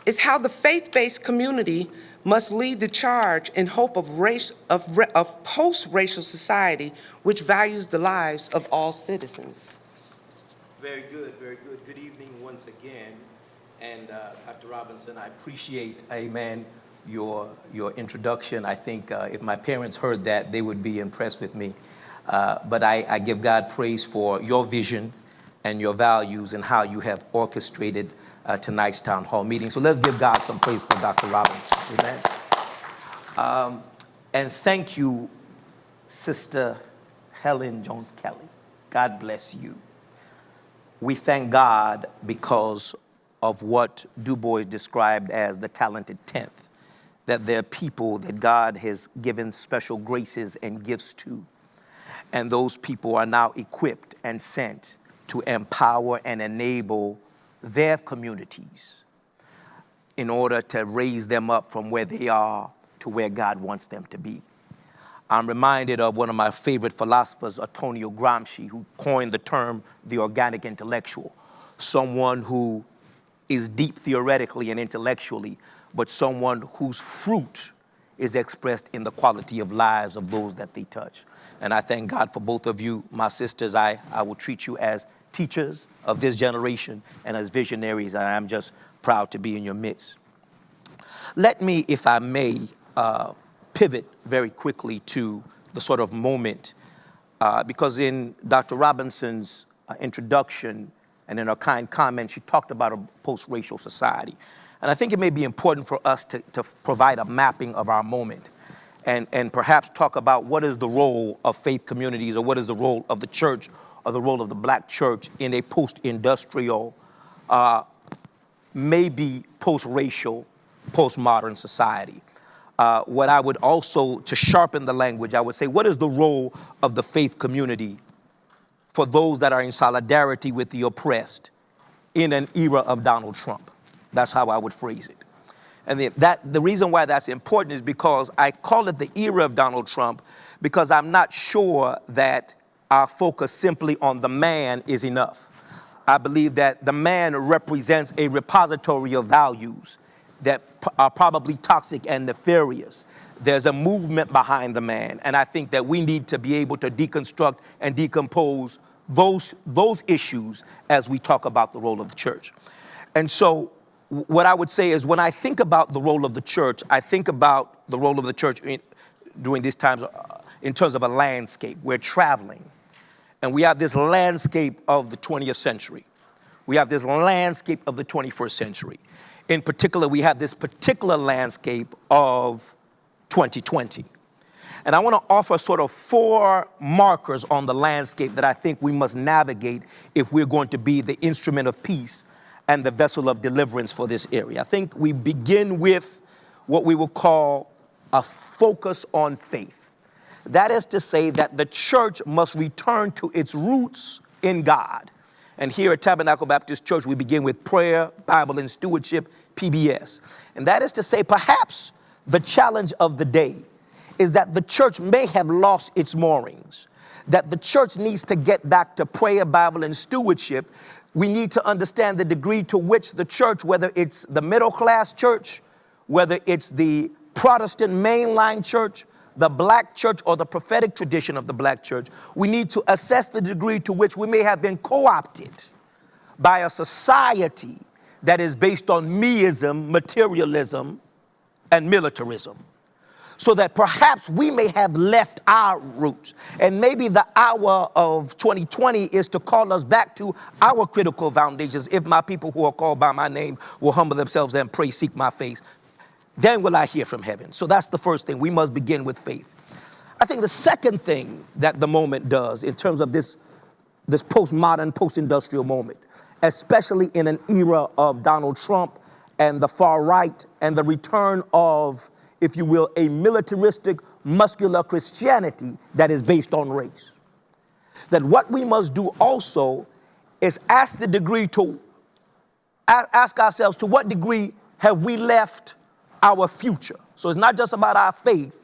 is how the faith-based community must lead the charge in hope of post-racial society which values the lives of all citizens. Very good, very good. Good evening once again. And Dr. Robinson, I appreciate, amen, your introduction. I think if my parents heard that, they would be impressed with me. But I give God praise for your vision and your values and how you have orchestrated tonight's town hall meeting. So let's give God some praise for Dr. Robinson. Amen. And thank you, Sister Helen Jones-Kelly. God bless you. We thank God because of what Du Bois described as the talented tenth, that there are people that God has given special graces and gifts to, and those people are now equipped and sent to empower and enable their communities in order to raise them up from where they are to where God wants them to be. I'm reminded of one of my favorite philosophers, Antonio Gramsci, who coined the term the organic intellectual, someone who is deep theoretically and intellectually, but someone whose fruit is expressed in the quality of lives of those that they touch. And I thank God for both of you, my sisters. I will treat you as teachers of this generation and as visionaries. I am just proud to be in your midst. Let me, if I may, pivot very quickly to the sort of moment, because in Dr. Robinson's introduction and in her kind comment, she talked about a post-racial society. And I think it may be important for us to provide a mapping of our moment and perhaps talk about what is the role of faith communities, or what is the role of the church or the role of the black church in a post-industrial, maybe post-racial, postmodern society. What I would also, to sharpen the language, I would say, what is the role of the faith community for those that are in solidarity with the oppressed in an era of Donald Trump? That's how I would phrase it. And the reason why that's important is because I call it the era of Donald Trump because I'm not sure that our focus simply on the man is enough. I believe that the man represents a repository of values that are probably toxic and nefarious. There's a movement behind the man, and I think that we need to be able to deconstruct and decompose those issues as we talk about the role of the church. And so what I would say is when I think about the role of the church, I think about the role of the church during these times in terms of a landscape. We're traveling, and we have this landscape of the 20th century. We have this landscape of the 21st century. In particular, we have this particular landscape of 2020. And I want to offer sort of 4 markers on the landscape that I think we must navigate if we're going to be the instrument of peace and the vessel of deliverance for this area. I think we begin with what we will call a focus on faith. That is to say that the church must return to its roots in God. And here at Tabernacle Baptist Church, we begin with prayer, Bible, and stewardship, PBS. And that is to say, perhaps the challenge of the day is that the church may have lost its moorings, that the church needs to get back to prayer, Bible, and stewardship. We need to understand the degree to which the church, whether it's the middle class church, whether it's the Protestant mainline church, the black church, or the prophetic tradition of the black church, we need to assess the degree to which we may have been co-opted by a society that is based on meism, materialism, and militarism. So that perhaps we may have left our roots. And maybe the hour of 2020 is to call us back to our critical foundations. If my people who are called by my name will humble themselves and pray, seek my face, then will I hear from heaven. So that's the first thing. We must begin with faith. I think the second thing that the moment does in terms of this postmodern, post-industrial moment, especially in an era of Donald Trump and the far right and the return of, if you will, a militaristic, muscular Christianity that is based on race. That what we must do also is ask ourselves to what degree have we left our future. So it's not just about our faith,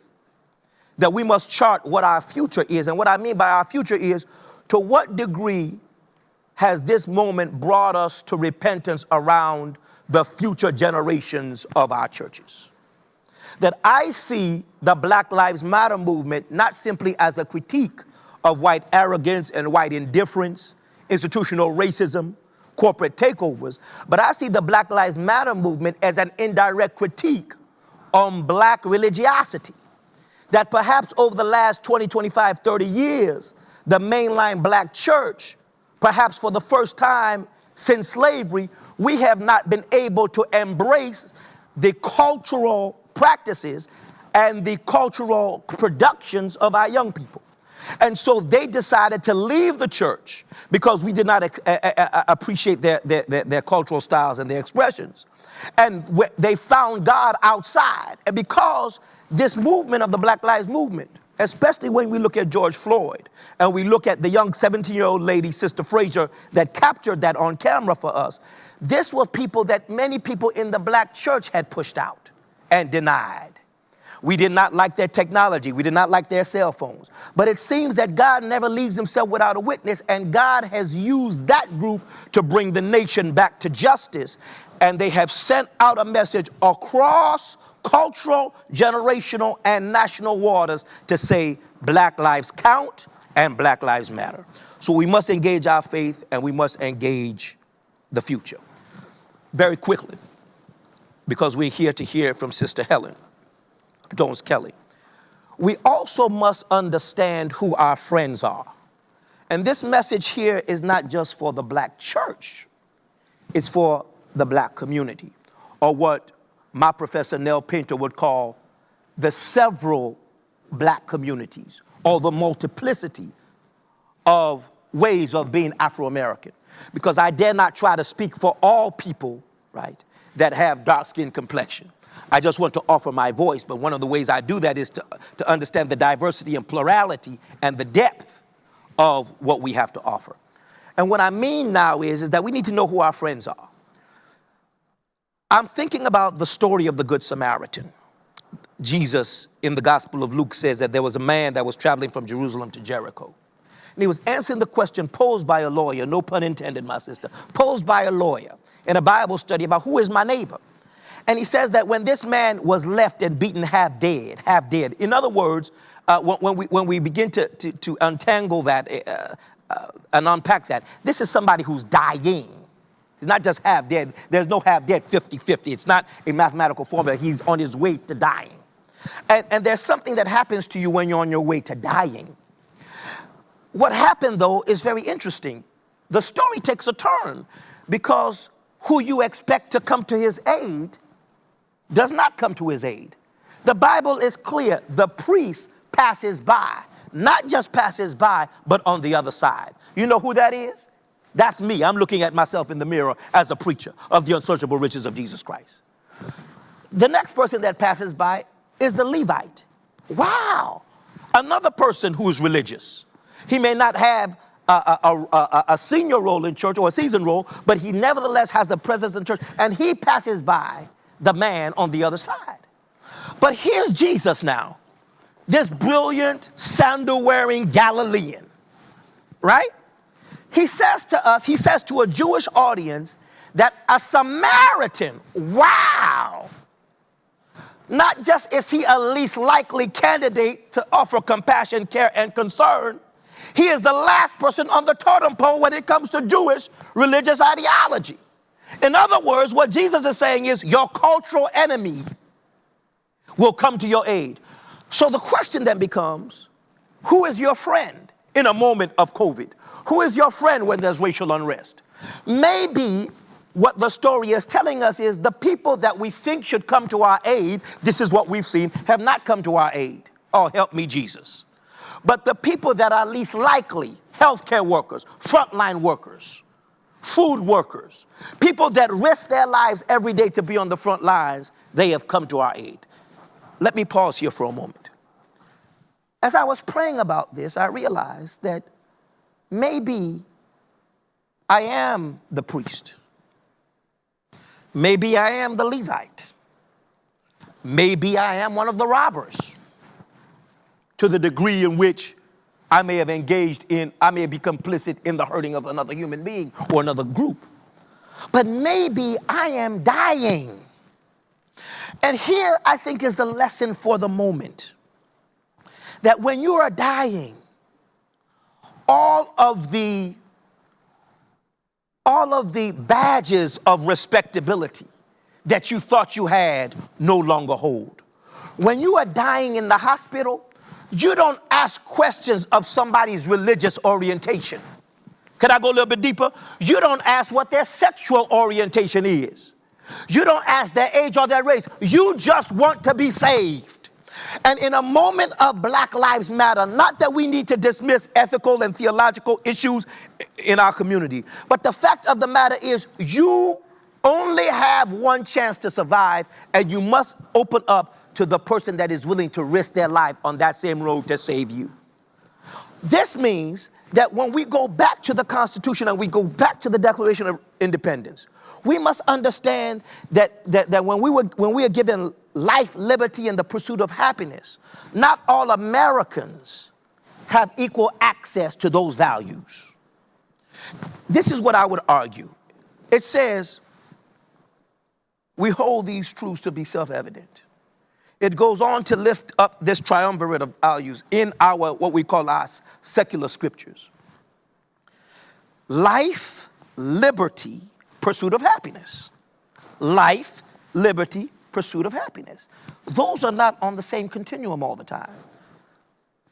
that we must chart what our future is. And what I mean by our future is, to what degree has this moment brought us to repentance around the future generations of our churches. That I see the Black Lives Matter movement not simply as a critique of white arrogance and white indifference, institutional racism, corporate takeovers, but I see the Black Lives Matter movement as an indirect critique on black religiosity. That perhaps over the last 20, 25, 30 years, the mainline black church, perhaps for the first time since slavery, we have not been able to embrace the cultural practices and the cultural productions of our young people. And so they decided to leave the church because we did not appreciate their cultural styles and their expressions. And they found God outside. And because this movement of the Black Lives Movement, especially when we look at George Floyd and we look at the young 17-year-old lady, Sister Frazier, that captured that on camera for us, this was people that many people in the black church had pushed out and denied. We did not like their technology. We did not like their cell phones. But it seems that God never leaves himself without a witness, and God has used that group to bring the nation back to justice. And they have sent out a message across cultural, generational, and national waters to say black lives count and black lives matter. So we must engage our faith and we must engage the future. Very quickly, because we're here to hear from Sister Helen Jones Kelly. We also must understand who our friends are. And this message here is not just for the black church, it's for the black community, or what my professor Nell Pinter would call the several black communities, or the multiplicity of ways of being Afro-American. Because I dare not try to speak for all people, right, that have dark-skin complexion. I just want to offer my voice, but one of the ways I do that is to understand the diversity and plurality and the depth of what we have to offer. And what I mean now is that we need to know who our friends are. I'm thinking about the story of the Good Samaritan. Jesus, in the Gospel of Luke, says that there was a man that was traveling from Jerusalem to Jericho. And he was answering the question posed by a lawyer, no pun intended, my sister, posed by a lawyer in a Bible study about who is my neighbor. And he says that when this man was left and beaten half dead, in other words, when we begin to untangle that and unpack that, this is somebody who's dying. He's not just half dead. There's no half dead 50-50. It's not a mathematical formula. He's on his way to dying. And there's something that happens to you when you're on your way to dying. What happened, though, is very interesting. The story takes a turn because who you expect to come to his aid does not come to his aid. The Bible is clear. The priest passes by, not just passes by, but on the other side. You know who that is? That's me. I'm looking at myself in the mirror as a preacher of the unsearchable riches of Jesus Christ. The next person that passes by is the Levite. Wow. Another person who is religious. He may not have a senior role in church or a seasoned role, but he nevertheless has a presence in church, and he passes by the man on the other side. But here's Jesus now, this brilliant, sandal-wearing Galilean, right? He says to us, he says to a Jewish audience that a Samaritan, wow, not just is he a least likely candidate to offer compassion, care, and concern, he is the last person on the totem pole when it comes to Jewish religious ideology. In other words, what Jesus is saying is your cultural enemy will come to your aid. So the question then becomes, who is your friend in a moment of COVID? Who is your friend when there's racial unrest? Maybe what the story is telling us is the people that we think should come to our aid, this is what we've seen, have not come to our aid. Oh, help me, Jesus. But the people that are least likely, healthcare workers, frontline workers, food workers, people that risk their lives every day to be on the front lines, they have come to our aid. Let me pause here for a moment. As I was praying about this, I realized that maybe I am the priest. Maybe I am the Levite. Maybe I am one of the robbers, to the degree in which I may have engaged in, I may be complicit in the hurting of another human being or another group. but maybe I am dying. And here I think is the lesson for the moment, that when you are dying, all of the badges of respectability that you thought you had no longer hold. When you are dying in the hospital, you don't ask questions of somebody's religious orientation. Can I go a little bit deeper? You don't ask what their sexual orientation is. You don't ask their age or their race. You just want to be saved. And in a moment of Black Lives Matter, not that we need to dismiss ethical and theological issues in our community, but the fact of the matter is you only have one chance to survive, and you must open up to the person that is willing to risk their life on that same road to save you. This means that when we go back to the Constitution and we go back to the Declaration of Independence, we must understand that when we are given life, liberty, and the pursuit of happiness, not all Americans have equal access to those values. This is what I would argue. It says we hold these truths to be self-evident. It goes on to lift up this triumvirate of values in our, what we call our secular scriptures. Life, liberty, pursuit of happiness. Life, liberty, pursuit of happiness. Those are not on the same continuum all the time.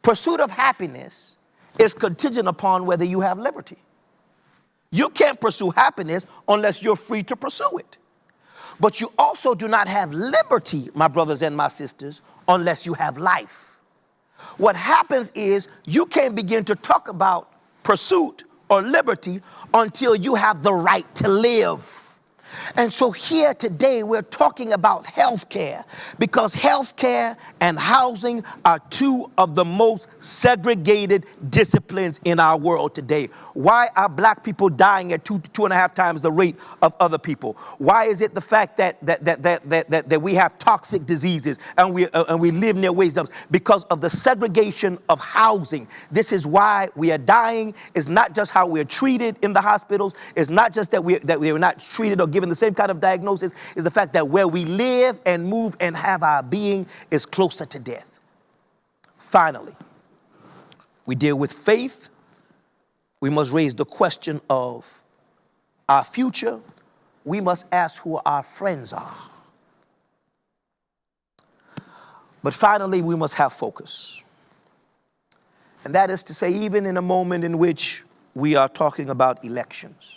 Pursuit of happiness is contingent upon whether you have liberty. You can't pursue happiness unless you're free to pursue it. But you also do not have liberty, my brothers and my sisters, unless you have life. What happens is you can't begin to talk about pursuit or liberty until you have the right to live. And so here today we're talking about health care, because health care and housing are two of the most segregated disciplines in our world today. Why are black people dying at 2.5 times the rate of other people? Why is it the fact that we have toxic diseases and we live near waste dumps? Because of the segregation of housing. This is why we are dying. It's not just how we're treated in the hospitals. It's not just that we are not treated or given the same kind of diagnosis. Is the fact that where we live and move and have our being is closer to death. Finally, we deal with faith. We must raise the question of our future. We must ask who our friends are. But finally, we must have focus. And that is to say, even in a moment in which we are talking about elections,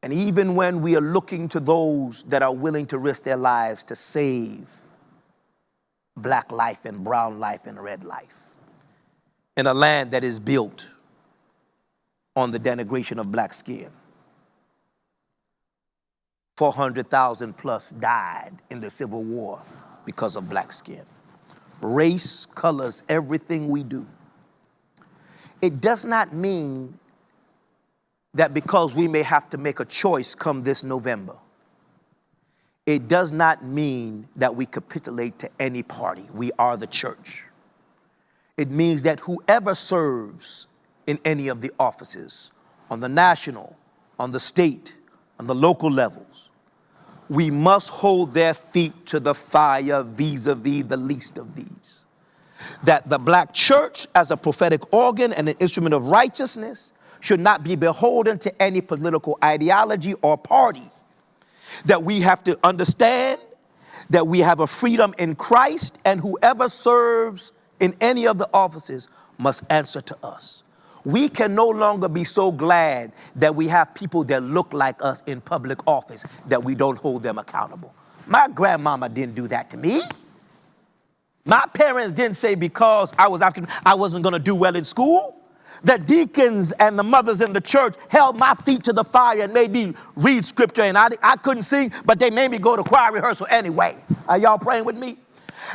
and even when we are looking to those that are willing to risk their lives to save black life and brown life and red life in a land that is built on the denigration of black skin. 400,000 plus died in the Civil War because of black skin. Race colors everything we do. It does not mean that because we may have to make a choice come this November, it does not mean that we capitulate to any party. We are the church. It means that whoever serves in any of the offices, on the national, on the state, on the local levels, we must hold their feet to the fire vis-a-vis the least of these. That the black church, as a prophetic organ and an instrument of righteousness, should not be beholden to any political ideology or party. That we have to understand that we have a freedom in Christ, and whoever serves in any of the offices must answer to us. We can no longer be so glad that we have people that look like us in public office that we don't hold them accountable. My grandmama didn't do that to me. My parents didn't say because I was African, I wasn't going to do well in school. The deacons and the mothers in the church held my feet to the fire and made me read scripture, and I couldn't sing, but they made me go to choir rehearsal anyway. Are y'all praying with me?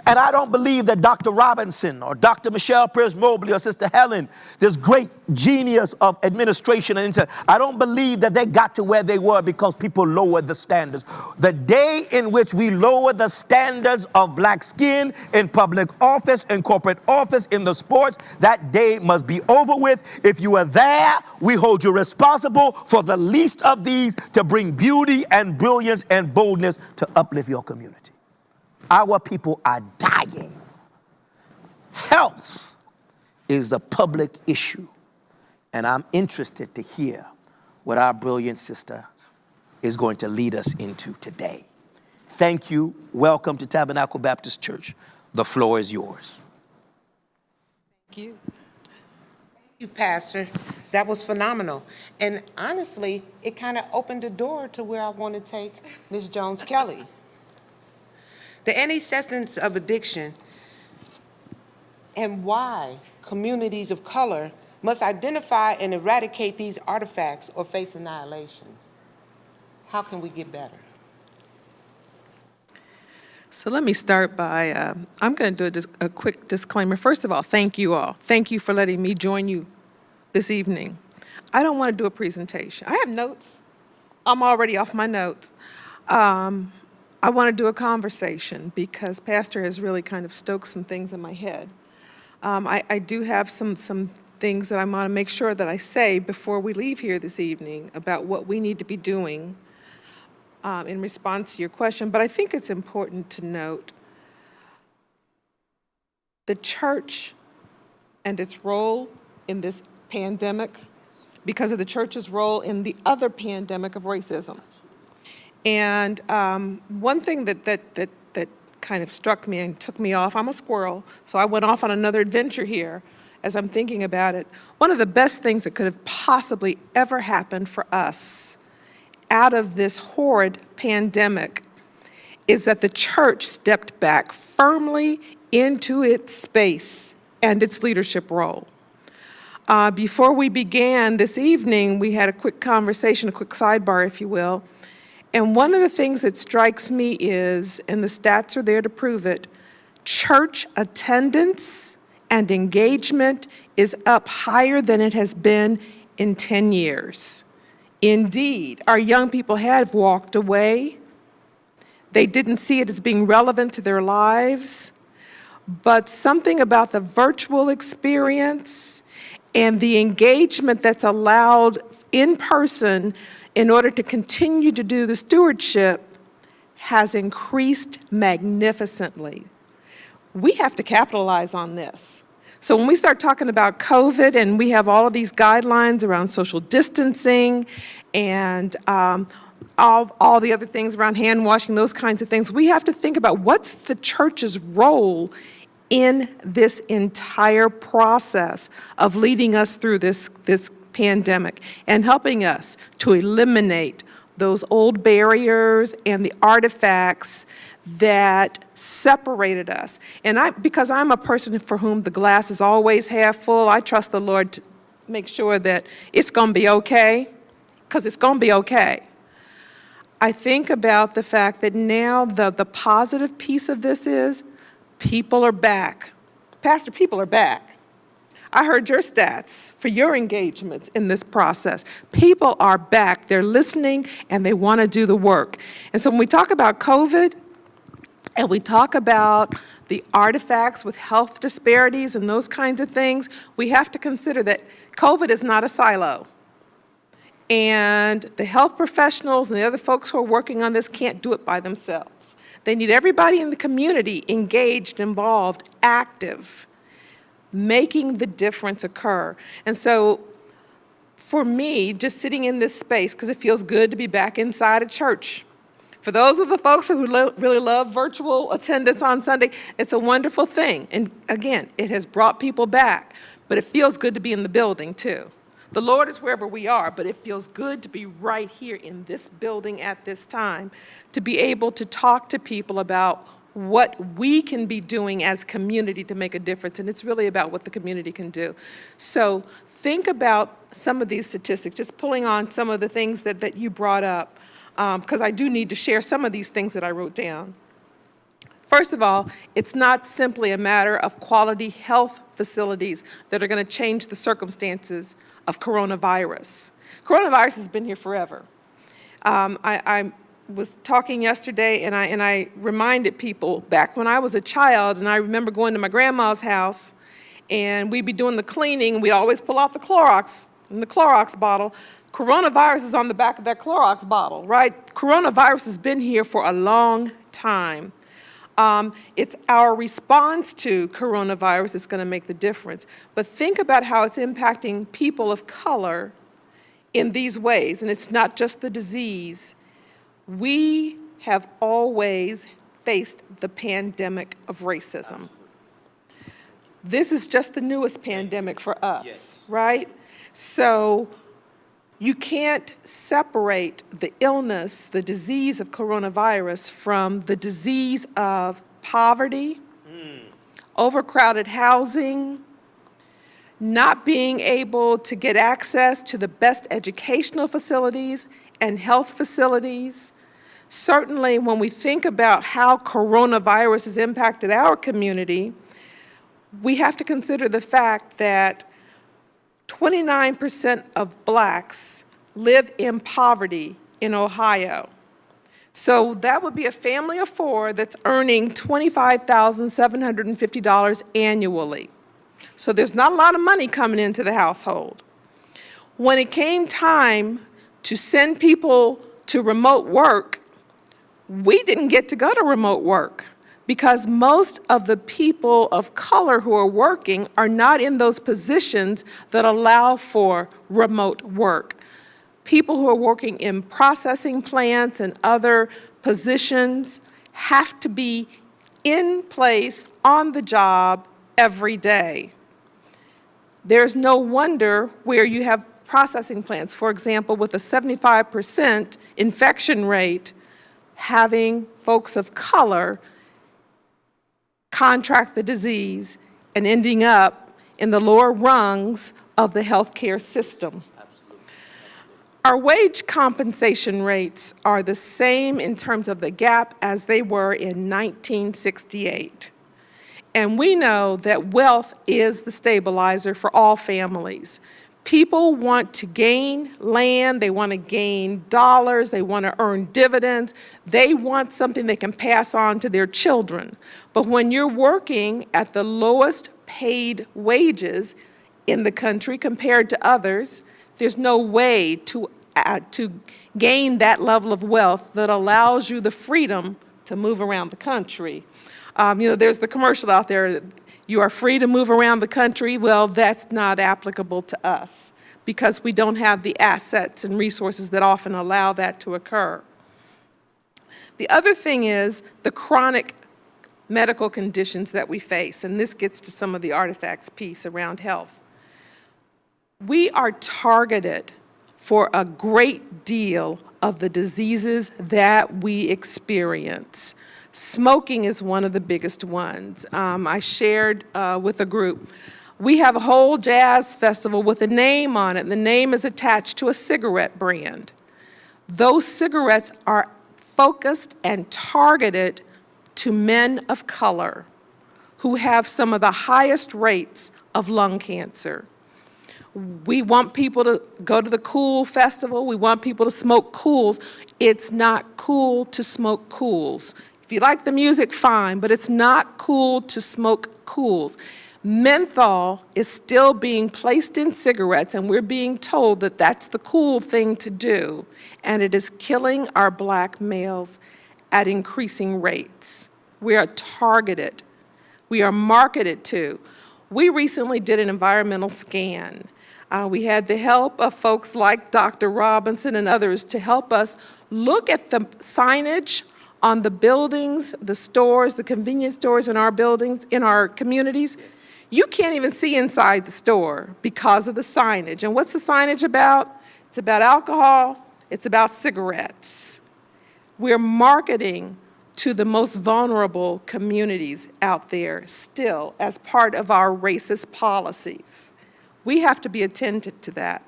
And I don't believe that Dr. Robinson or Dr. Michelle Pierce Mobley or Sister Helen, this great genius of administration and I don't believe that they got to where they were because people lowered the standards. The day in which we lower the standards of black skin in public office, in corporate office, in the sports, that day must be over with. If you are there, we hold you responsible for the least of these to bring beauty and brilliance and boldness to uplift your community. Our people are dying. Health is a public issue, and I'm interested to hear what our brilliant sister is going to lead us into today. Thank you. Welcome to Tabernacle Baptist Church. The floor is yours. Thank you. Thank you, Pastor. That was phenomenal. And honestly, it kind of opened the door to where I want to take Ms. Jones-Kelly. The anti-substance of addiction and why communities of color must identify and eradicate these artifacts or face annihilation. How can we get better? So let me start by, I'm going to do a quick disclaimer. First of all, thank you all. Thank you for letting me join you this evening. I don't want to do a presentation. I have notes. I'm already off my notes. I want to do a conversation because Pastor has really kind of stoked some things in my head. I do have some things that I want to make sure that I say before we leave here this evening about what we need to be doing in response to your question, but I think it's important to note the church and its role in this pandemic because of the church's role in the other pandemic of racism. And one thing that kind of struck me and took me off, I'm a squirrel, so I went off on another adventure here as I'm thinking about it. One of the best things that could have possibly ever happened for us out of this horrid pandemic is that the church stepped back firmly into its space and its leadership role. Before we began this evening, we had a quick conversation, a quick sidebar, if you will. And one of the things that strikes me is, and the stats are there to prove it, church attendance and engagement is up higher than it has been in 10 years. Indeed, our young people have walked away. They didn't see it as being relevant to their lives, but something about the virtual experience and the engagement that's allowed in person in order to continue to do the stewardship has increased magnificently. We have to capitalize on this. So when we start talking about COVID and we have all of these guidelines around social distancing and all the other things around hand washing, those kinds of things, we have to think about what's the church's role in this entire process of leading us through this pandemic and helping us to eliminate those old barriers and the artifacts that separated us. And because I'm a person for whom the glass is always half full, I trust the Lord to make sure that it's going to be okay, because it's going to be okay. I think about the fact that now the positive piece of this is people are back. Pastor, people are back. I heard your stats for your engagements in this process. People are back. They're listening and they want to do the work. And so when we talk about COVID and we talk about the artifacts with health disparities and those kinds of things, we have to consider that COVID is not a silo. And the health professionals and the other folks who are working on this can't do it by themselves. They need everybody in the community engaged, involved, active, making the difference occur. And so for me, just sitting in this space, because it feels good to be back inside a church. For those of the folks who really love virtual attendance on Sunday, it's a wonderful thing. And again, it has brought people back, but it feels good to be in the building too. The Lord is wherever we are, but it feels good to be right here in this building at this time, to be able to talk to people about what we can be doing as community to make a difference, and it's really about what the community can do. So think about some of these statistics, just pulling on some of the things that you brought up, because I do need to share some of these things that I wrote down. First of all, it's not simply a matter of quality health facilities that are going to change the circumstances of coronavirus. Coronavirus has been here forever. I was talking yesterday, and I reminded people back when I was a child, and I remember going to my grandma's house, and we'd be doing the cleaning, and we'd always pull out the Clorox in the Clorox bottle. Coronavirus is on the back of that Clorox bottle, right? Coronavirus has been here for a long time. It's our response to coronavirus that's going to make the difference. But think about how it's impacting people of color in these ways, and it's not just the disease. We have always faced the pandemic of racism. This is just the newest pandemic for us, right? So you can't separate the illness, the disease of coronavirus from the disease of poverty, overcrowded housing, not being able to get access to the best educational facilities and health facilities. Certainly, when we think about how coronavirus has impacted our community, we have to consider the fact that 29% of blacks live in poverty in Ohio. So that would be a family of four that's earning $25,750 annually. So there's not a lot of money coming into the household. When it came time to send people to remote work, we didn't get to go to remote work because most of the people of color who are working are not in those positions that allow for remote work. People who are working in processing plants and other positions have to be in place on the job every day. There's no wonder where you have processing plants, for example, with a 75% infection rate, having folks of color contract the disease and ending up in the lower rungs of the healthcare system. Our wage compensation rates are the same in terms of the gap as they were in 1968. And we know that wealth is the stabilizer for all families. People want to gain land, they want to gain dollars, they want to earn dividends, they want something they can pass on to their children. But when you're working at the lowest paid wages in the country compared to others, there's no way to gain that level of wealth that allows you the freedom to move around the country. There's the commercial out there, you are free to move around the country. Well, that's not applicable to us because we don't have the assets and resources that often allow that to occur. The other thing is the chronic medical conditions that we face, and this gets to some of the artifacts piece around health. We are targeted for a great deal of the diseases that we experience. Smoking is one of the biggest ones. I shared with a group. We have a whole jazz festival with a name on it. The name is attached to a cigarette brand. Those cigarettes are focused and targeted to men of color who have some of the highest rates of lung cancer. We want people to go to the Cool Festival. We want people to smoke Cools. It's not cool to smoke Cools. If you like the music, fine, but it's not cool to smoke Cools. Menthol is still being placed in cigarettes, and we're being told that that's the cool thing to do, and it is killing our black males at increasing rates. We are targeted. We are marketed to. We recently did an environmental scan. We had the help of folks like Dr. Robinson and others to help us look at the signage on the buildings, the stores, the convenience stores in our buildings, in our communities. You can't even see inside the store because of the signage. And what's the signage about? It's about alcohol, it's about cigarettes. We're marketing to the most vulnerable communities out there still as part of our racist policies. We have to be attentive to that.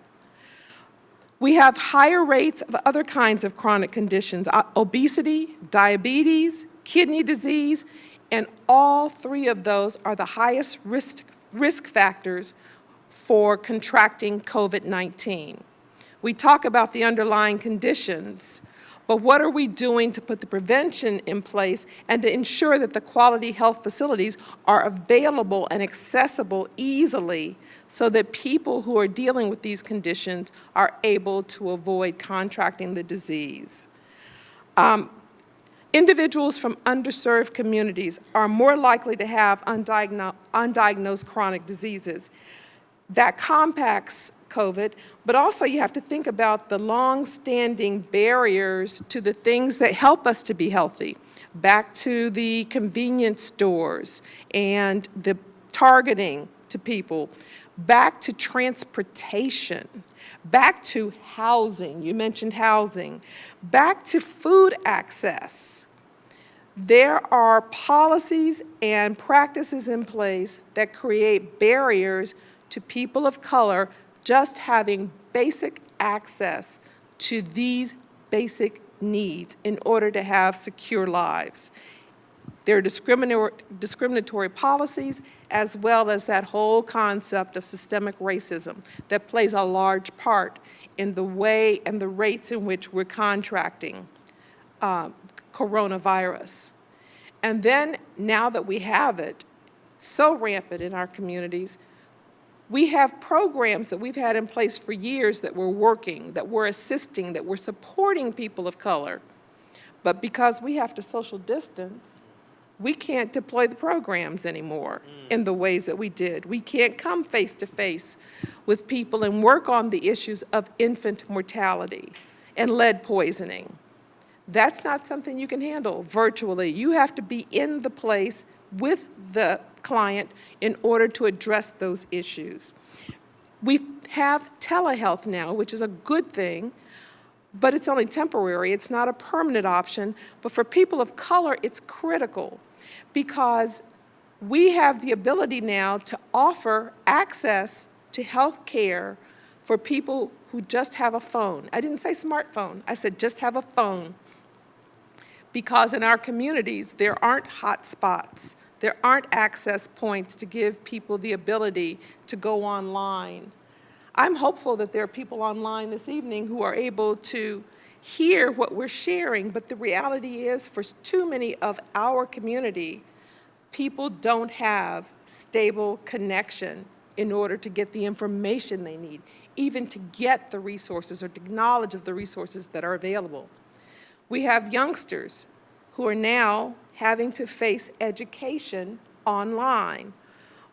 We have higher rates of other kinds of chronic conditions, obesity, diabetes, kidney disease, and all three of those are the highest risk factors for contracting COVID-19. We talk about the underlying conditions, but what are we doing to put the prevention in place and to ensure that the quality health facilities are available and accessible easily so that people who are dealing with these conditions are able to avoid contracting the disease? Individuals from underserved communities are more likely to have undiagnosed chronic diseases. That compacts COVID, but also you have to think about the long-standing barriers to the things that help us to be healthy. Back to the convenience stores and the targeting to people, back to transportation, back to housing, you mentioned housing, back to food access. There are policies and practices in place that create barriers to people of color just having basic access to these basic needs in order to have secure lives. There are discriminatory policies as well as that whole concept of systemic racism that plays a large part in the way and the rates in which we're contracting coronavirus. And then now that we have it so rampant in our communities, we have programs that we've had in place for years that we're working, that we're assisting, that we're supporting people of color. But because we have to social distance, we can't deploy the programs anymore in the ways that we did. We can't come face to face with people and work on the issues of infant mortality and lead poisoning. That's not something you can handle virtually. You have to be in the place with the client in order to address those issues. We have telehealth now, which is a good thing, but it's only temporary. It's not a permanent option. But for people of color, it's critical because we have the ability now to offer access to health care for people who just have a phone. I didn't say smartphone. I said just have a phone. Because in our communities, there aren't hot spots. There aren't access points to give people the ability to go online. I'm hopeful that there are people online this evening who are able to hear what we're sharing, but the reality is for too many of our community, people don't have stable connection in order to get the information they need, even to get the resources or the knowledge of the resources that are available. We have youngsters who are now having to face education online.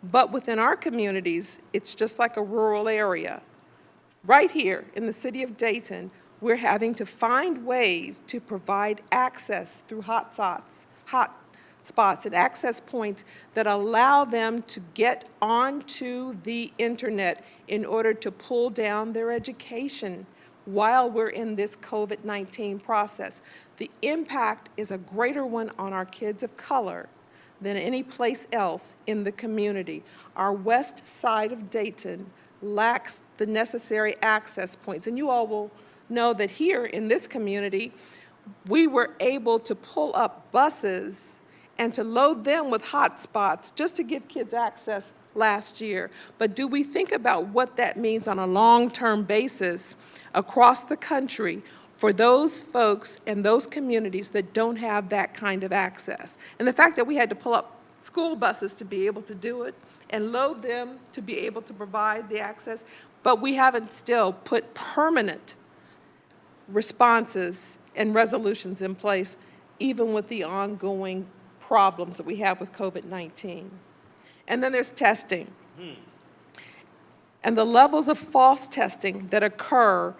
But within our communities, it's just like a rural area. Right here in the city of Dayton, we're having to find ways to provide access through hot spots and access points that allow them to get onto the internet in order to pull down their education while we're in this COVID-19 process. The impact is a greater one on our kids of color than any place else in the community. Our west side of Dayton lacks the necessary access points. And you all will know that here in this community, we were able to pull up buses and to load them with hotspots just to give kids access last year. But do we think about what that means on a long-term basis across the country for those folks and those communities that don't have that kind of access? And the fact that we had to pull up school buses to be able to do it and load them to be able to provide the access, but we haven't still put permanent responses and resolutions in place, even with the ongoing problems that we have with COVID-19. And then there's testing. And the levels of false testing that occur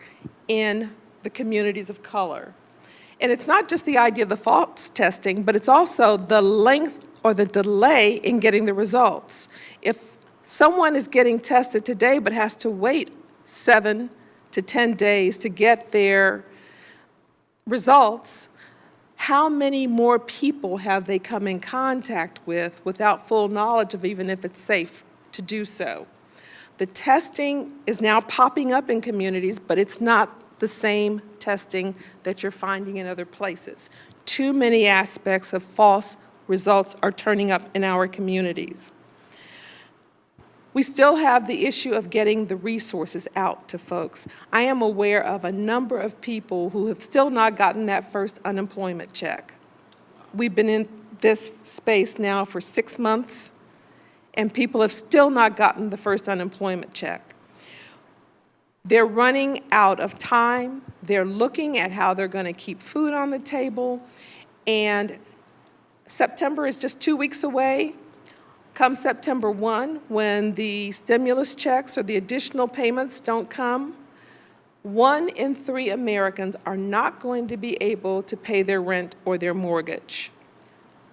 in the communities of color. And it's not just the idea of the false testing, but it's also the length or the delay in getting the results. If someone is getting tested today but has to wait 7 to 10 days to get their results, how many more people have they come in contact with without full knowledge of even if it's safe to do so? The testing is now popping up in communities, but it's not the same testing that you're finding in other places. too many aspects of false results are turning up in our communities. We still have the issue of getting the resources out to folks. I am aware of a number of people who have still not gotten that first unemployment check. We've been in this space now for 6 months, and people have still not gotten the first unemployment check. They're running out of time. They're looking at how they're going to keep food on the table, and September is just 2 weeks away. Come September 1, when the stimulus checks or the additional payments don't come, 1 in 3 Americans are not going to be able to pay their rent or their mortgage.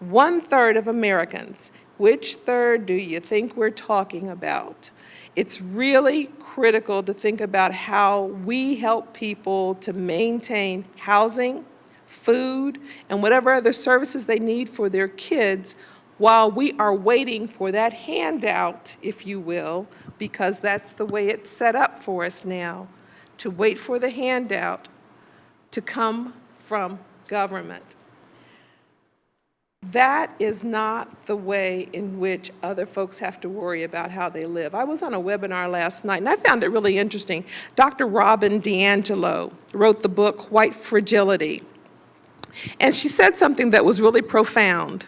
1/3 of Americans. Which third do you think we're talking about? It's really critical to think about how we help people to maintain housing, food, and whatever other services they need for their kids while we are waiting for that handout, if you will, because that's the way it's set up for us now, to wait for the handout to come from government. That is not the way in which other folks have to worry about how they live. I was on a webinar last night, and I found it really interesting. Dr. Robin DiAngelo wrote the book, White Fragility, and she said something that was really profound.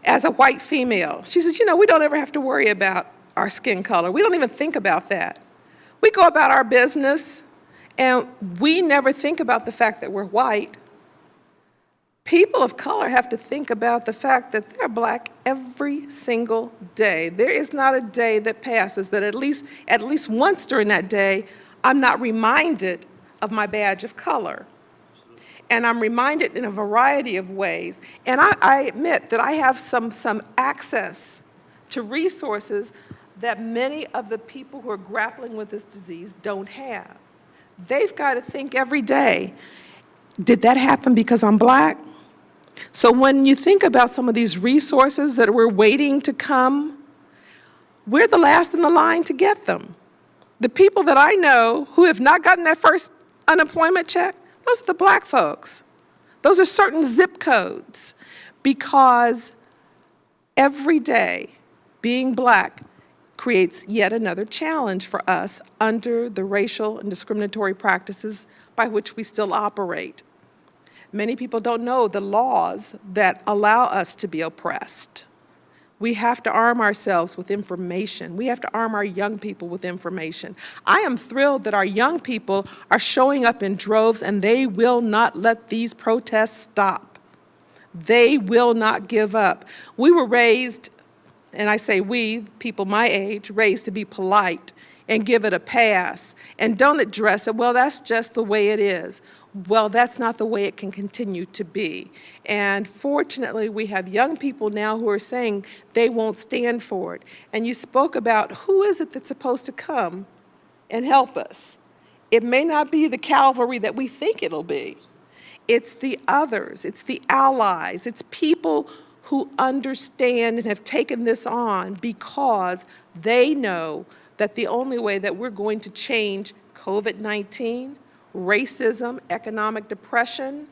As a white female, she says, we don't ever have to worry about our skin color. We don't even think about that. We go about our business, and we never think about the fact that we're white. People of color have to think about the fact that they're Black every single day. There is not a day that passes that at least once during that day, I'm not reminded of my badge of color. And I'm reminded in a variety of ways. And I admit that I have some access to resources that many of the people who are grappling with this disease don't have. They've got to think every day, did that happen because I'm Black? So when you think about some of these resources that we're waiting to come, we're the last in the line to get them. The people that I know who have not gotten that first unemployment check, those are the Black folks. Those are certain zip codes, because every day being Black creates yet another challenge for us under the racial and discriminatory practices by which we still operate. Many people don't know the laws that allow us to be oppressed. We have to arm ourselves with information. We have to arm our young people with information. I am thrilled that our young people are showing up in droves, and they will not let these protests stop. They will not give up. We were raised, and I say we, people my age, raised to be polite and give it a pass and don't address it. Well, that's just the way it is. Well, that's not the way it can continue to be. And fortunately, we have young people now who are saying they won't stand for it. And you spoke about who is it that's supposed to come and help us. It may not be the cavalry that we think it'll be. It's the others, it's the allies, it's people who understand and have taken this on because they know that the only way that we're going to change COVID-19, racism, economic depression,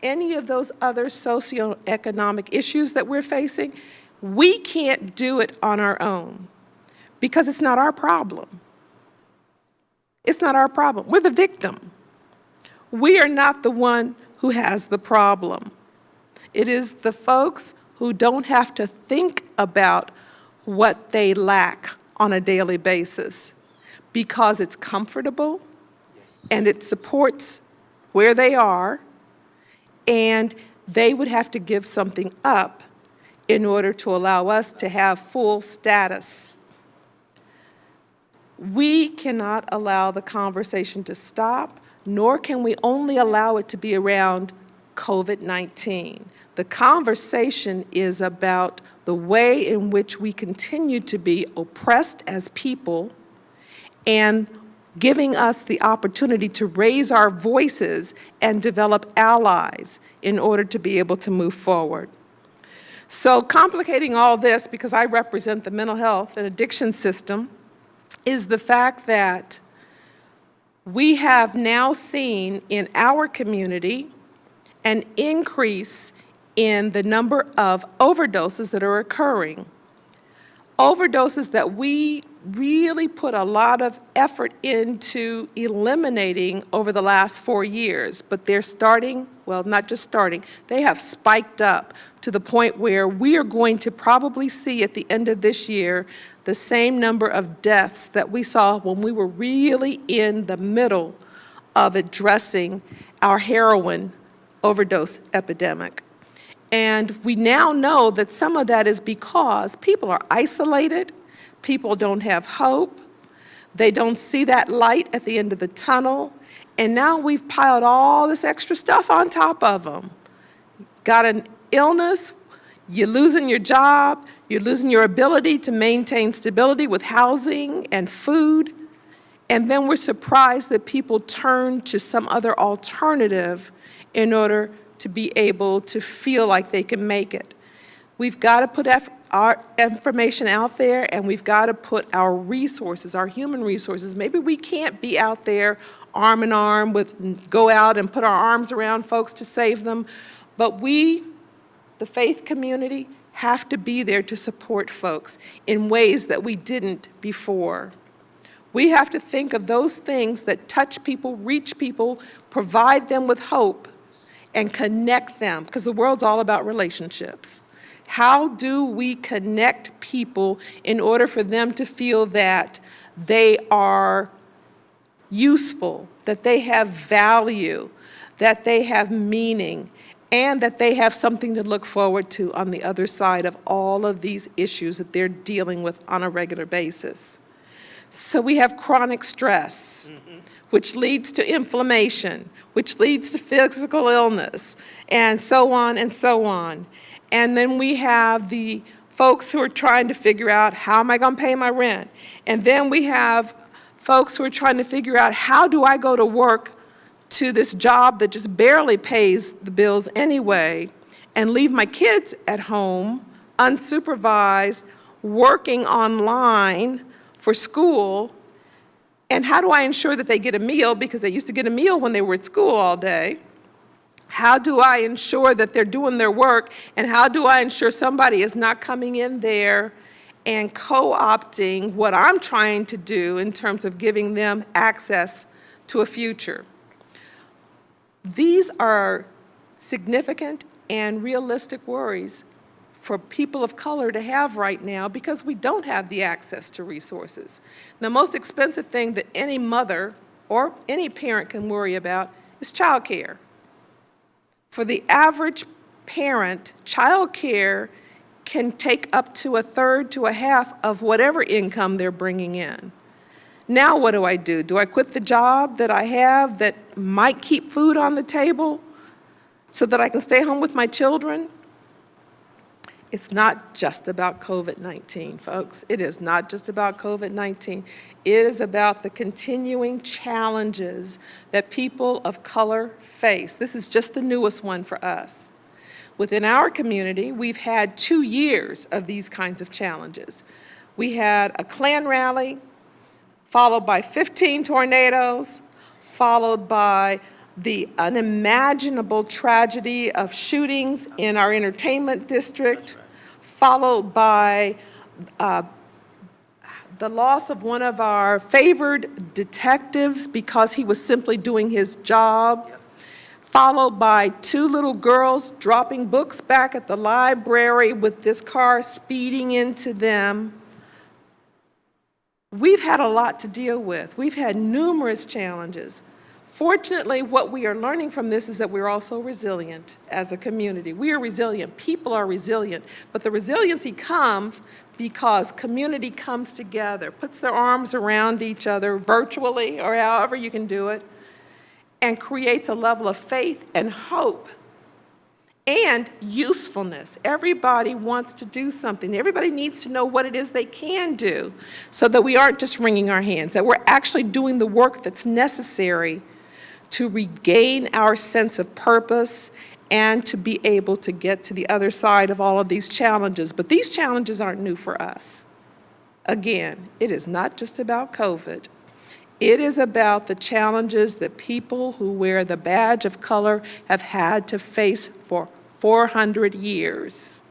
any of those other socioeconomic issues that we're facing, we can't do it on our own because it's not our problem. It's not our problem. We're the victim. We are not the one who has the problem. It is the folks who don't have to think about what they lack on a daily basis because it's comfortable and it supports where they are, and they would have to give something up in order to allow us to have full status. We cannot allow the conversation to stop, nor can we only allow it to be around COVID-19. The conversation is about the way in which we continue to be oppressed as people and giving us the opportunity to raise our voices and develop allies in order to be able to move forward. So complicating all this, because I represent the mental health and addiction system, is the fact that we have now seen in our community an increase in the number of overdoses that are occurring. Overdoses that we really put a lot of effort into eliminating over the last 4 years, but they're starting, well, not just starting, they have spiked up to the point where we are going to probably see at the end of this year the same number of deaths that we saw when we were really in the middle of addressing our heroin overdose epidemic. And we now know that some of that is because people are isolated, people don't have hope, they don't see that light at the end of the tunnel, and now we've piled all this extra stuff on top of them. Got an illness, you're losing your job, you're losing your ability to maintain stability with housing and food, and then we're surprised that people turn to some other alternative in order to be able to feel like they can make it. We've got to put our information out there, and we've got to put our resources, our human resources. Maybe we can't be out there arm in arm go out and put our arms around folks to save them, but we, the faith community, have to be there to support folks in ways that we didn't before. We have to think of those things that touch people, reach people, provide them with hope, and connect them, because the world's all about relationships. How do we connect people in order for them to feel that they are useful, that they have value, that they have meaning, and that they have something to look forward to on the other side of all of these issues that they're dealing with on a regular basis? So we have chronic stress, which leads to inflammation, which leads to physical illness, and so on and so on. And then we have the folks who are trying to figure out, how am I going to pay my rent? And then we have folks who are trying to figure out, how do I go to work to this job that just barely pays the bills anyway, and leave my kids at home, unsupervised, working online for school? And how do I ensure that they get a meal, because they used to get a meal when they were at school all day? How do I ensure that they're doing their work? And how do I ensure somebody is not coming in there and co-opting what I'm trying to do in terms of giving them access to a future? These are significant and realistic worries for people of color to have right now, because we don't have the access to resources. The most expensive thing that any mother or any parent can worry about is childcare. For the average parent, childcare can take up to a third to a half of whatever income they're bringing in. Now what do? Do I quit the job that I have that might keep food on the table so that I can stay home with my children? It's not just about COVID-19, folks. It is not just about COVID-19. It is about the continuing challenges that people of color face. This is just the newest one for us. Within our community, we've had 2 years of these kinds of challenges. We had a Klan rally, followed by 15 tornadoes, followed by the unimaginable tragedy of shootings in our entertainment district, followed by the loss of one of our favored detectives because he was simply doing his job, followed by 2 little girls dropping books back at the library with this car speeding into them. We've had a lot to deal with. We've had numerous challenges. Fortunately, what we are learning from this is that we're also resilient as a community. We are resilient. People are resilient. But the resiliency comes because community comes together, puts their arms around each other virtually or however you can do it, and creates a level of faith and hope and usefulness. Everybody wants to do something. Everybody needs to know what it is they can do so that we aren't just wringing our hands, that we're actually doing the work that's necessary to regain our sense of purpose and to be able to get to the other side of all of these challenges. But these challenges aren't new for us. Again, it is not just about COVID. It is about the challenges that people who wear the badge of color have had to face for 400 years.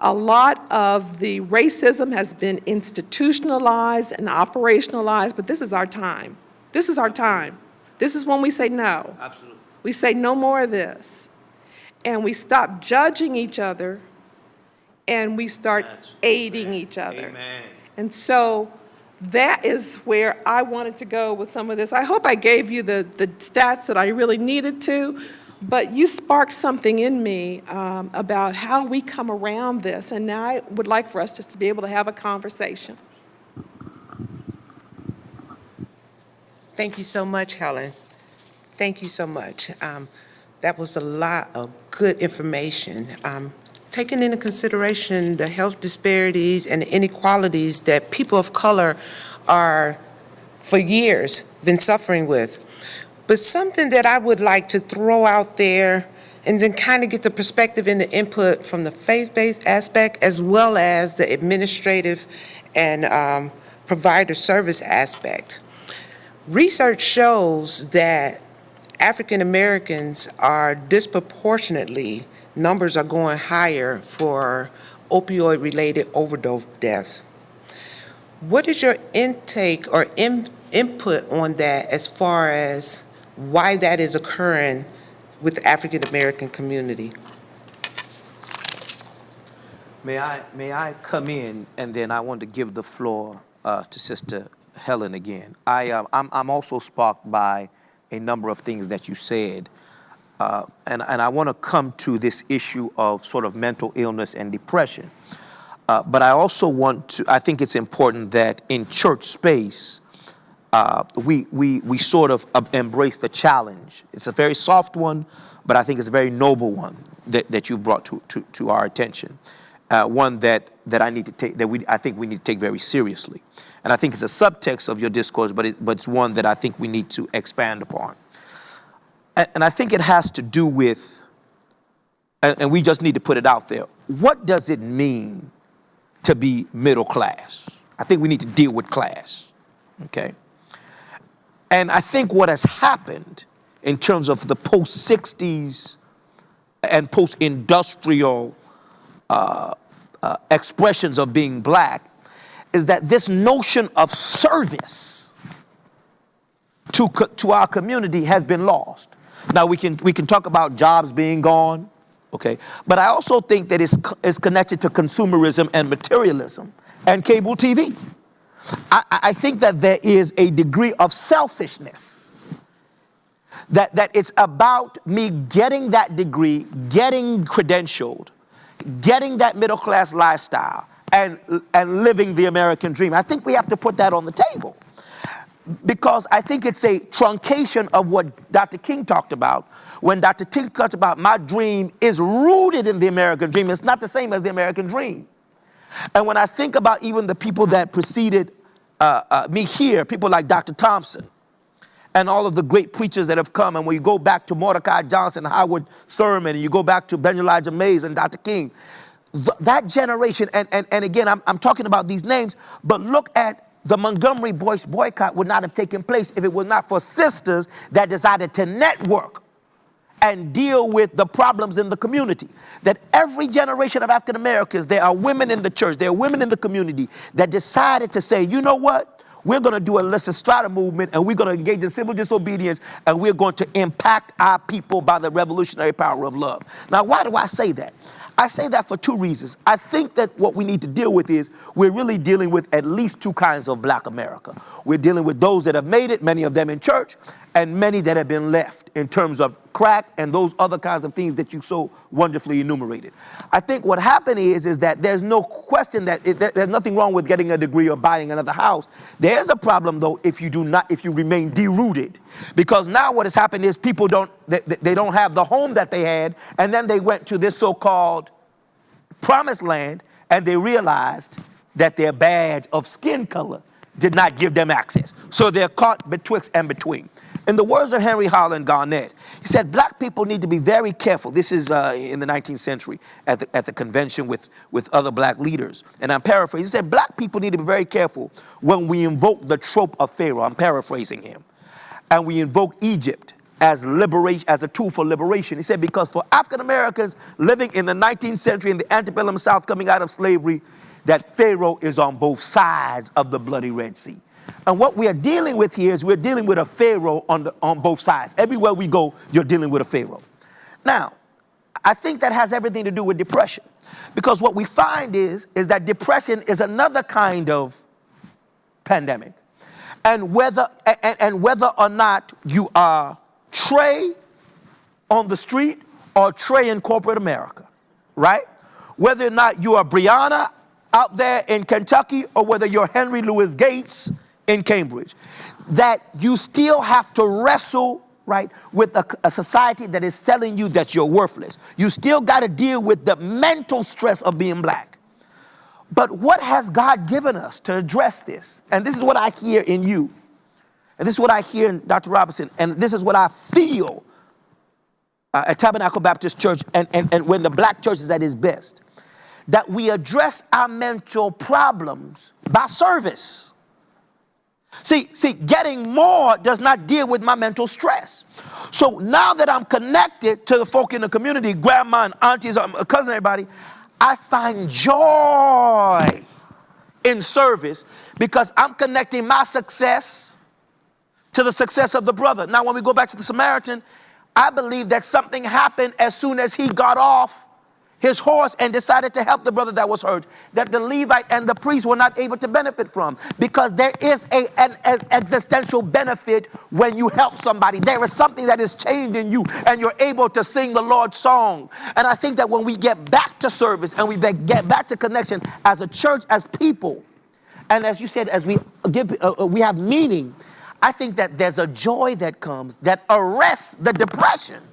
A lot of the racism has been institutionalized and operationalized, but this is our time. This is our time. This is when we say no. Absolutely. We say no more of this. And we stop judging each other and we start aiding each other. Amen. And so that is where I wanted to go with some of this. I hope I gave you the stats that I really needed to, but you sparked something in me about how we come around this. And now I would like for us just to be able to have a conversation. Thank you so much, Helen. Thank you so much. That was a lot of good information. Taking into consideration the health disparities and the inequalities that people of color are, for years, been suffering with. But something that I would like to throw out there and then kind of get the perspective and the input from the faith-based aspect as well as the administrative and provider service aspect. Research shows that African Americans are disproportionately, numbers are going higher for opioid-related overdose deaths. What is your intake or input on that as far as why that is occurring with the African American community? May I come in, and then I want to give the floor to Sister Helen again. I'm also sparked by a number of things that you said, and I want to come to this issue of sort of mental illness and depression. But I also I think it's important that in church space, we sort of embrace the challenge. It's a very soft one, but I think it's a very noble one that you brought to our attention. One that I need to take, I think we need to take very seriously. And I think it's a subtext of your discourse, but it's one that I think we need to expand upon. And I think it has to do with, and we just need to put it out there, what does it mean to be middle class? I think we need to deal with class, okay? And I think what has happened in terms of the post-60s and post-industrial expressions of being black is that this notion of service to our community has been lost. Now we can talk about jobs being gone, okay? But I also think that it's connected to consumerism and materialism and cable TV. I think that there is a degree of selfishness, that it's about me getting that degree, getting credentialed, getting that middle class lifestyle, and living the American dream. I think we have to put that on the table, because I think it's a truncation of what Dr. King talked about. When Dr. King talked about my dream is rooted in the American dream, it's not the same as the American dream. And when I think about even the people that preceded me here, people like Dr. Thompson, and all of the great preachers that have come, and when you go back to Mordecai Johnson, Howard Thurman, and you go back to Benjamin Elijah Mays and Dr. King, that generation, and again, I'm talking about these names, but look at the Montgomery Boys boycott would not have taken place if it was not for sisters that decided to network and deal with the problems in the community. That every generation of African Americans, there are women in the church, there are women in the community that decided to say, you know what? We're going to do a Lysa Strata movement, and we're going to engage in civil disobedience, and we're going to impact our people by the revolutionary power of love. Now, why do I say that? I say that for two reasons. I think that what we need to deal with is we're really dealing with at least two kinds of black America. We're dealing with those that have made it, many of them in church, and many that have been left in terms of crack and those other kinds of things that you so wonderfully enumerated. I think what happened is that there's no question that there's nothing wrong with getting a degree or buying another house. There's a problem, though, if you remain derooted. Because now what has happened is people don't have the home that they had, and then they went to this so-called promised land, and they realized that their badge of skin color did not give them access. So they're caught betwixt and between. In the words of Henry Holland Garnett, he said, black people need to be very careful. This is in the 19th century at the convention with other black leaders. And I'm paraphrasing. He said, black people need to be very careful when we invoke the trope of Pharaoh. I'm paraphrasing him. And we invoke Egypt as liberation, as a tool for liberation. He said, because for African Americans living in the 19th century in the antebellum South coming out of slavery, that Pharaoh is on both sides of the bloody Red Sea. And what we are dealing with here is we're dealing with a Pharaoh on both sides. Everywhere we go, you're dealing with a Pharaoh. Now, I think that has everything to do with depression. Because what we find is that depression is another kind of pandemic. And whether or not you are Trey on the street or Trey in corporate America, right? Whether or not you are Brianna out there in Kentucky or whether you're Henry Louis Gates in Cambridge, that you still have to wrestle, right, with a society that is telling you that you're worthless. You still got to deal with the mental stress of being black. But what has God given us to address this? And this is what I hear in you. And this is what I hear in Dr. Robinson. And this is what I feel at Tabernacle Baptist Church and when the black church is at its best. That we address our mental problems by service. See, getting more does not deal with my mental stress. So now that I'm connected to the folk in the community, grandma and aunties, cousin, everybody, I find joy in service because I'm connecting my success to the success of the brother. Now, when we go back to the Samaritan, I believe that something happened as soon as he got off his horse and decided to help the brother that was hurt, that the Levite and the priest were not able to benefit from, because there is an existential benefit when you help somebody. There is something that is changed in you and you're able to sing the Lord's song. And I think that when we get back to service and we get back to connection as a church, as people, and as you said, as we have meaning, I think that there's a joy that comes that arrests the depression,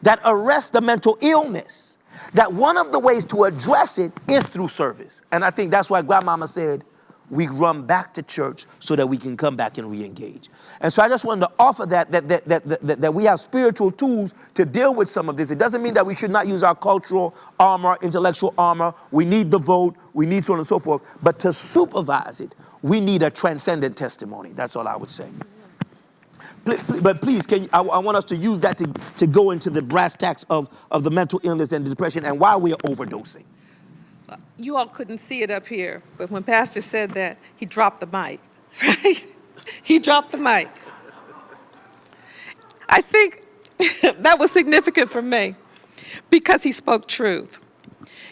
that arrests the mental illness, that one of the ways to address it is through service. And I think that's why Grandmama said, we run back to church so that we can come back and re-engage. And so I just wanted to offer that we have spiritual tools to deal with some of this. It doesn't mean that we should not use our cultural armor, intellectual armor. We need the vote. We need so on and so forth. But to supervise it, we need a transcendent testimony. That's all I would say. But please, I want us to use that to go into the brass tacks of the mental illness and the depression and why we are overdosing. You all couldn't see it up here, but when Pastor said that, he dropped the mic, right? He dropped the mic. I think that was significant for me because he spoke truth.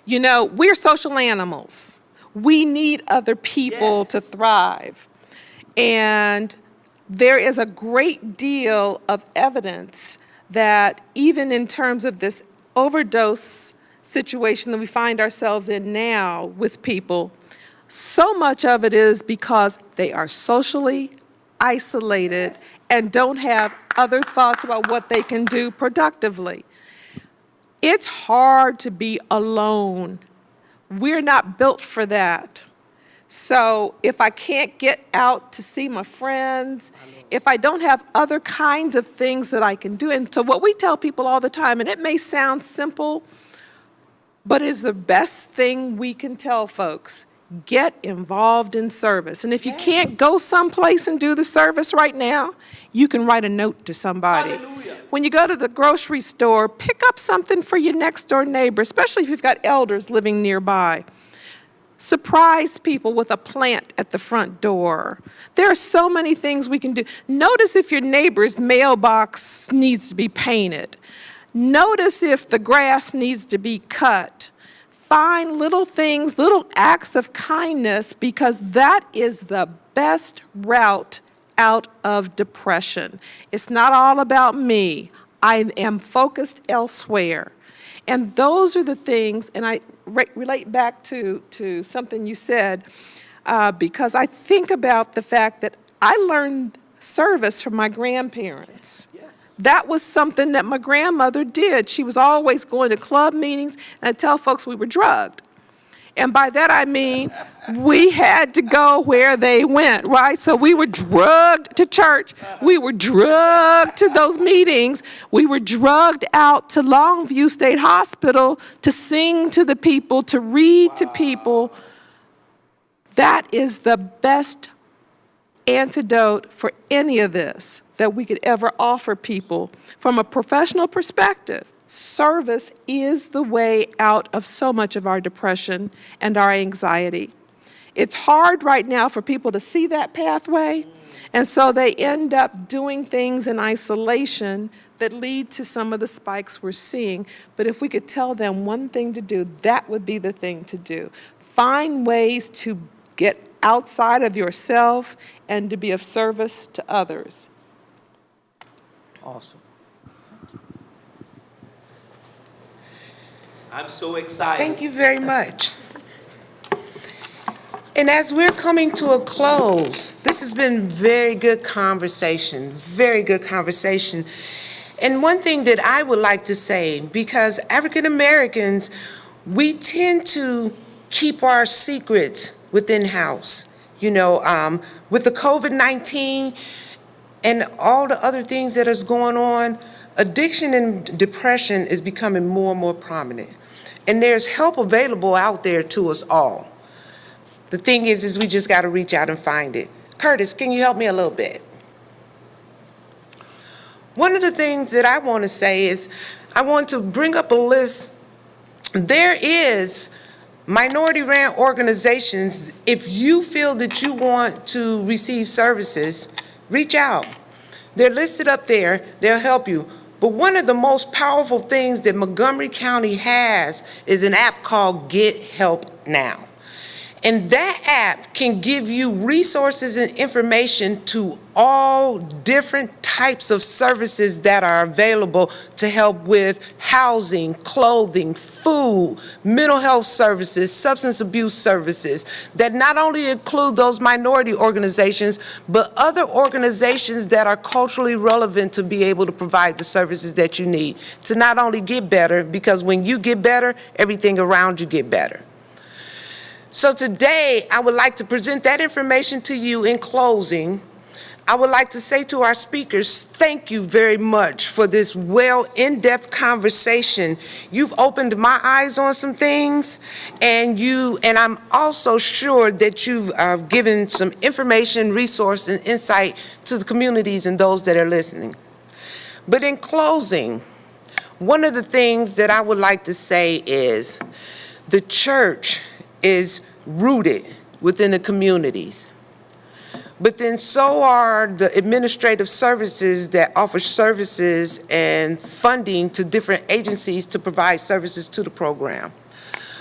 You know, we're social animals. We need other people to thrive. And there is a great deal of evidence that even in terms of this overdose situation that we find ourselves in now with people, so much of it is because they are socially isolated and don't have other thoughts about what they can do productively. It's hard to be alone. We're not built for that. So if I can't get out to see my friends, if I don't have other kinds of things that I can do, and so what we tell people all the time, and it may sound simple, but is the best thing we can tell folks, get involved in service. And if you can't go someplace and do the service right now, you can write a note to somebody. Hallelujah. When you go to the grocery store, pick up something for your next door neighbor, especially if you've got elders living nearby. Surprise people with a plant at the front door. There are so many things we can do. Notice if your neighbor's mailbox needs to be painted. Notice if the grass needs to be cut. Find little things, little acts of kindness, because that is the best route out of depression. It's not all about me. I am focused elsewhere. And those are the things, and I relate back to something you said, because I think about the fact that I learned service from my grandparents. Yes. That was something that my grandmother did. She was always going to club meetings, and I'd tell folks we were drugged. And by that I mean we had to go where they went, right? So we were drugged to church. We were drugged to those meetings. We were drugged out to Longview State Hospital to sing to the people, to read to people. That is the best antidote for any of this that we could ever offer people. From a professional perspective, service is the way out of so much of our depression and our anxiety. It's hard right now for people to see that pathway, and so they end up doing things in isolation that lead to some of the spikes we're seeing. But if we could tell them one thing to do, that would be the thing to do. Find ways to get outside of yourself and to be of service to others. Awesome. I'm so excited. Thank you very much. And as we're coming to a close, this has been very good conversation, very good conversation. And one thing that I would like to say, because African Americans, we tend to keep our secrets within house. You know, with the COVID-19 and all the other things that is going on, addiction and depression is becoming more and more prominent. And there's help available out there to us all. The thing is we just got to reach out and find it. Curtis, can you help me a little bit? One of the things that I want to say is I want to bring up a list. There is minority-ran organizations. If you feel that you want to receive services, reach out. They're listed up there. They'll help you. But one of the most powerful things that Montgomery County has is an app called Get Help Now. And that app can give you resources and information to all different types of services that are available to help with housing, clothing, food, mental health services, substance abuse services, that not only include those minority organizations, but other organizations that are culturally relevant to be able to provide the services that you need to not only get better, because when you get better, everything around you get better. So today, I would like to present that information to you in closing. I would like to say to our speakers, thank you very much for this in-depth conversation. You've opened my eyes on some things, and I'm also sure that you've given some information, resource, and insight to the communities and those that are listening. But in closing, one of the things that I would like to say is the church is rooted within the communities. But then so are the administrative services that offer services and funding to different agencies to provide services to the program.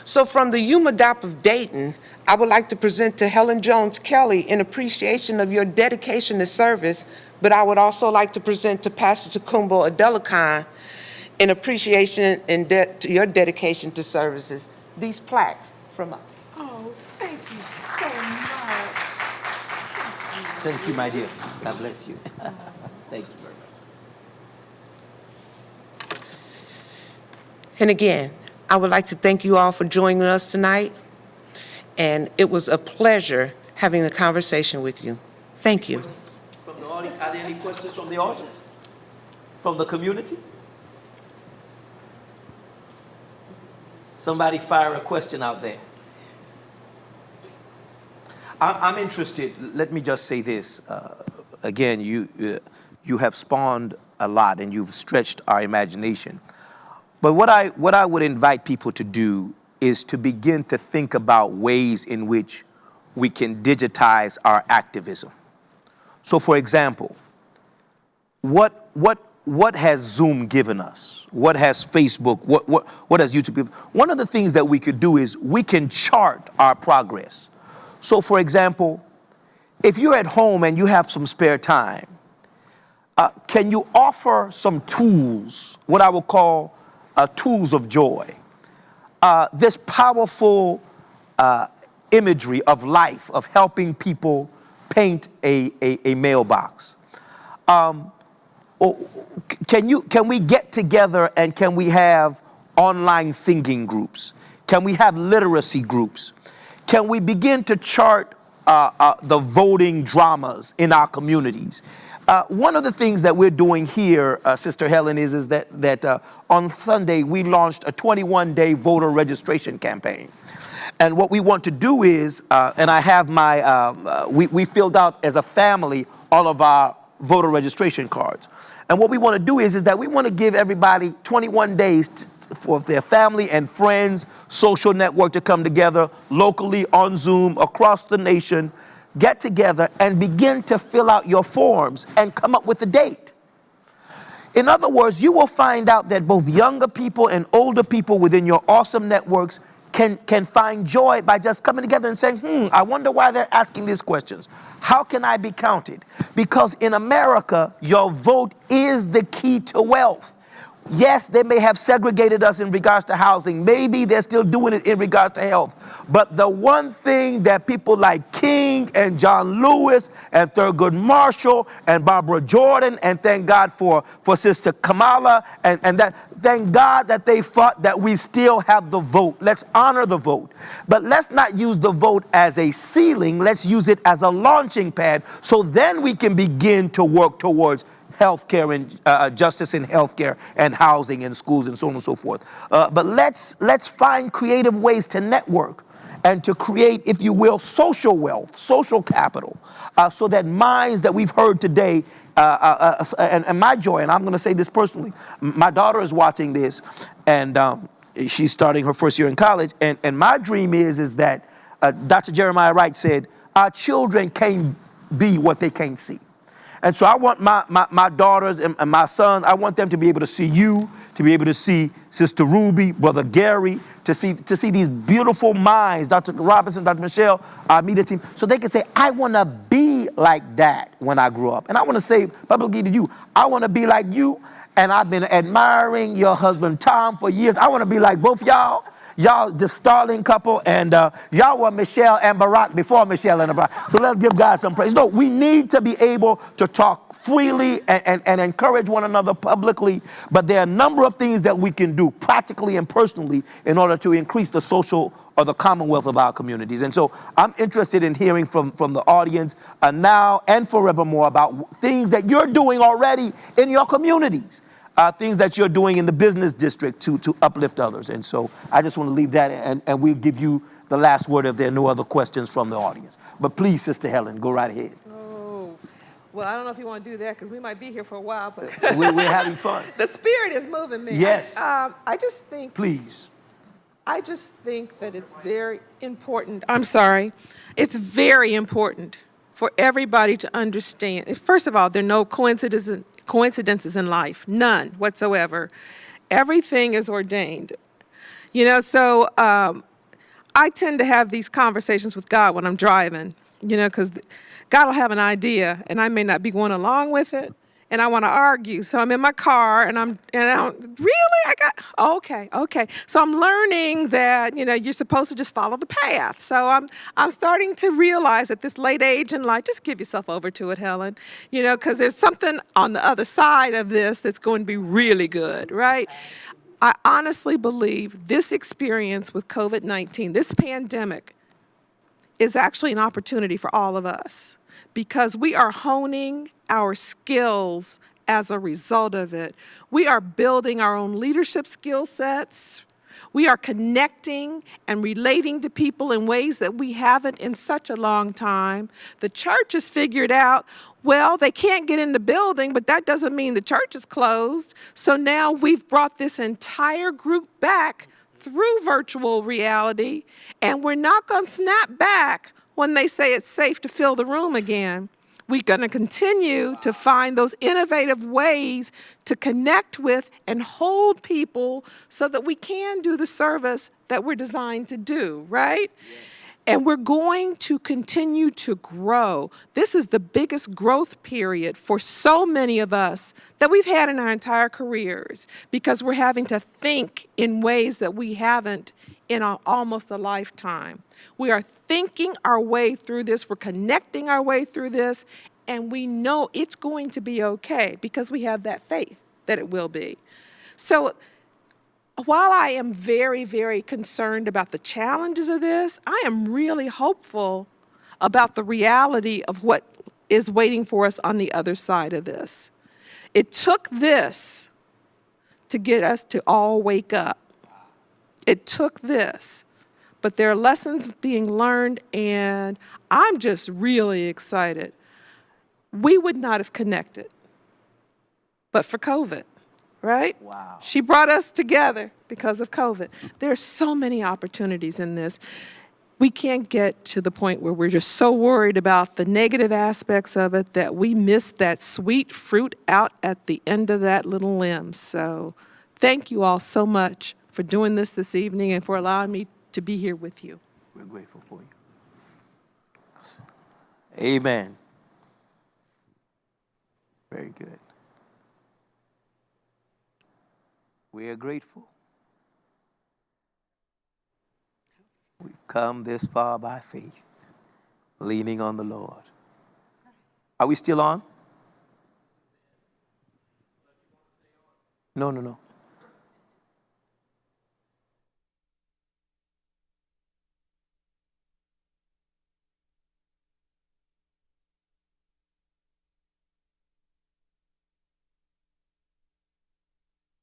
So from the UMADOP of Dayton, I would like to present to Helen Jones Kelly in appreciation of your dedication to service, but I would also like to present to Pastor Takumbo Adelakhan in appreciation and to your dedication to services, these plaques from us. Oh, thank you so much. Thank you, my dear. God bless you. Thank you very much. And again, I would like to thank you all for joining us tonight. And it was a pleasure having the conversation with you. Thank you. From the audience, are there any questions from the audience? From the community? Somebody fire a question out there. I'm interested. Let me just say this. Again, you have spawned a lot and you've stretched our imagination. But what I would invite people to do is to begin to think about ways in which we can digitize our activism. So, for example, what has Zoom given us? What has Facebook? What has YouTube given? One of the things that we could do is we can chart our progress. So, for example, if you're at home and you have some spare time, can you offer some tools, what I would call tools of joy? This powerful imagery of life, of helping people paint a mailbox. Can we get together and can we have online singing groups? Can we have literacy groups? Can we begin to chart the voting dramas in our communities? One of the things that we're doing here, Sister Helen, is that on Sunday we launched a 21-day voter registration campaign. And what we want to do is, and I have we filled out as a family all of our voter registration cards. And what we want to do is that we want to give everybody 21 days for their family and friends, social network to come together locally, on Zoom, across the nation, get together and begin to fill out your forms and come up with a date. In other words, you will find out that both younger people and older people within your awesome networks can find joy by just coming together and saying, I wonder why they're asking these questions. How can I be counted? Because in America, your vote is the key to wealth. Yes, they may have segregated us in regards to housing. Maybe they're still doing it in regards to health. But the one thing that people like King and John Lewis and Thurgood Marshall and Barbara Jordan, and thank God for Sister Kamala, and that, thank God that they fought that we still have the vote. Let's honor the vote. But let's not use the vote as a ceiling. Let's use it as a launching pad, so then we can begin to work towards healthcare and justice in healthcare and housing and schools and so on and so forth. But let's find creative ways to network and to create, if you will, social wealth, social capital, so that minds that we've heard today, and my joy, and I'm going to say this personally, my daughter is watching this, and she's starting her first year in college, and my dream is that Dr. Jeremiah Wright said, our children can't be what they can't see. And so I want my daughters and my son, I want them to be able to see you, to be able to see Sister Ruby, Brother Gary, to see these beautiful minds, Dr. Robinson, Dr. Michelle, our media team, so they can say, I want to be like that when I grow up. And I want to say publicly to you, I want to be like you, and I've been admiring your husband Tom for years. I want to be like both y'all. Y'all, the starling couple, and y'all were Michelle and Barack before Michelle and Barack. So let's give God some praise. No, we need to be able to talk freely and encourage one another publicly, but there are a number of things that we can do practically and personally in order to increase the social or the commonwealth of our communities. And so I'm interested in hearing from the audience now and forevermore about things that you're doing already in your communities. Things that you're doing in the business district to uplift others. And so I just want to leave that, and we'll give you the last word if there are no other questions from the audience. But please, Sister Helen, go right ahead. Oh, well, I don't know if you want to do that because we might be here for a while, but We're having fun. the spirit is moving me. Yes. I just think that it's very important. It's very important for everybody to understand. First of all, there are no coincidences in life, none whatsoever. Everything is ordained. So I tend to have these conversations with God when I'm driving, because God will have an idea and I may not be going along with it, and I want to argue. So I'm in my car and I'm okay. So I'm learning that, you're supposed to just follow the path. So I'm starting to realize at this late age in life, just give yourself over to it, Helen, because there's something on the other side of this that's going to be really good, right? I honestly believe this experience with COVID-19, this pandemic, is actually an opportunity for all of us, because we are honing our skills as a result of it. We are building our own leadership skill sets. We are connecting and relating to people in ways that we haven't in such a long time. The church has figured out, well, they can't get in the building, but that doesn't mean the church is closed. So now we've brought this entire group back through virtual reality, and we're not going to snap back when they say it's safe to fill the room again. We're going to continue to find those innovative ways to connect with and hold people so that we can do the service that we're designed to do, right? Yes. And we're going to continue to grow. This is the biggest growth period for so many of us that we've had in our entire careers, because we're having to think in ways that we haven't in almost a lifetime. We are thinking our way through this, we're connecting our way through this, and we know it's going to be okay because we have that faith that it will be. So while I am very, very concerned about the challenges of this, I am really hopeful about the reality of what is waiting for us on the other side of this. It took this to get us to all wake up. It took this. But there are lessons being learned, and I'm just really excited. We would not have connected but for COVID, right? Wow. She brought us together because of COVID. There are so many opportunities in this. We can't get to the point where we're just so worried about the negative aspects of it that we miss that sweet fruit out at the end of that little limb. So thank you all so much for doing this evening and for allowing me to be here with you. We're grateful for you. Amen. Very good. We are grateful. We've come this far by faith, leaning on the Lord. Are we still on? No.